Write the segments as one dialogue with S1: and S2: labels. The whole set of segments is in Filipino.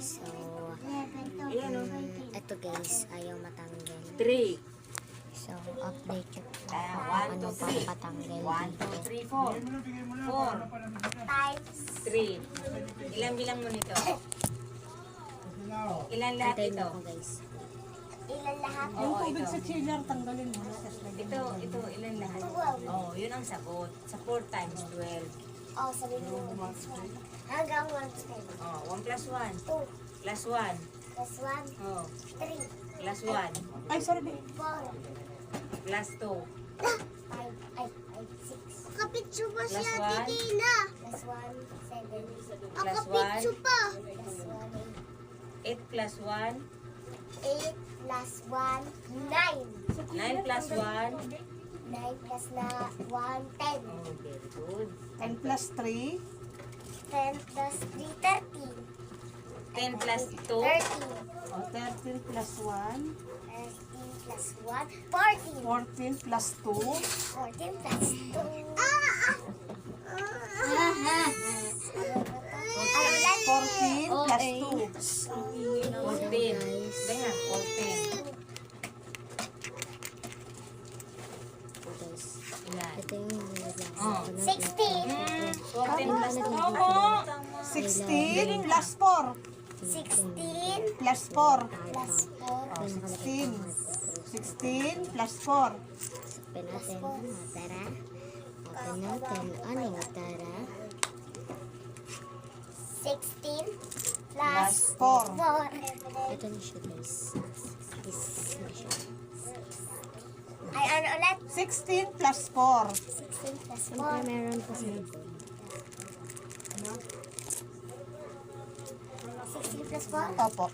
S1: So,
S2: Ayan o.
S1: ito guys, ayaw matanggal.
S2: 3.
S1: So, update yung
S2: One,
S1: ano
S2: two,
S1: pang
S2: three.
S1: patanggal
S2: 1,
S1: dito.
S2: 2, 3, 4. 4. 3. Ilan bilang mo nito? Ilan lahat
S1: Antayin
S2: ito?
S1: mo ko guys.
S3: Ilan lahat?
S2: Oo, ito.
S4: Sa chiller, tanggalin mo.
S2: Ito, ilan lahat? Oo, yun ang sagot. Sa 4 times 12.
S3: Oh, sabi mo. Hanggang 1 to 10.
S2: Oh, 1 plus 1.
S3: 2
S2: Plus 1.
S3: plus 1,
S2: Oh,
S3: 3,
S2: plus 1.
S4: Ay, sorry, babe.
S3: 4,
S2: Plus 2.
S3: 5, 6. Kapitso pa
S2: Plus
S3: siya,
S2: one.
S3: Titina. Plus 1, 7.
S2: Plus
S3: Kapitso
S2: 1.
S3: pa. Plus 1,
S2: 8 plus 1.
S3: 8 plus 1, 9.
S2: 9 plus 1.
S3: 9 plus na 1, 10.
S2: Oh, very good.
S4: 10 plus 3.
S3: 10 plus 3, 13.
S2: 10 plus 2.
S3: 13.
S4: O, 13 plus 1.
S3: 13 plus 1, 14.
S4: 14 plus 2.
S3: 14 plus 2.
S4: 14 plus 2.
S2: 14. Ganyan, 14.
S1: Ito guys.
S2: Ilan?
S1: Ito yung nilagyan ko.
S2: Oh.
S3: 16.
S2: 14 plus 2.
S4: 16 plus 4.
S3: 16
S4: Plus 4.
S3: plus 4.
S4: 16. 16 plus 4.
S1: Open natin. Tara. Open natin. Ano? Tara.
S3: 16
S4: Plus
S3: plus
S4: 4.
S3: 4.
S1: Ito na siya guys. This na siya.
S3: Ay, ano ulit?
S4: 16 plus 4.
S3: 16 plus
S1: Siyempre
S3: 4.
S1: meron pa sa likod.
S3: 16 plus 4.
S4: Opo.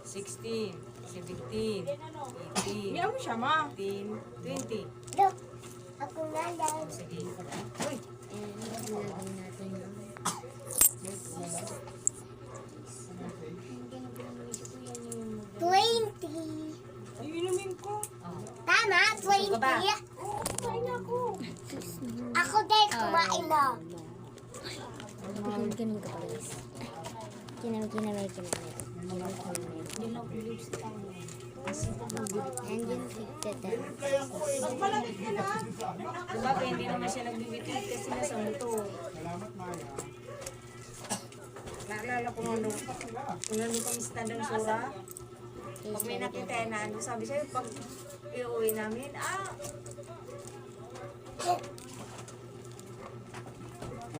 S2: 16, 17, 18,
S4: Iyan mo siya, ma.
S2: 19, 20.
S3: Look. Ako na lang.
S2: Sige. Uy,
S1: And nilagay natin yung
S3: 20.
S4: Iinumin ko.
S2: oh.
S3: Tama, 20.
S2: Gusto ka ba?
S3: Ako din, kumain na.
S1: ganun ka pa guys. Kinamay. And yung 50
S4: Mas malapit ka na.
S2: Diba, hindi naman siya nagbibitit kasi nasa muto. Naalala ko nung kami sa Tandang Sura, pag may nakita na ano, sabi sa'yo, pag iuwi namin,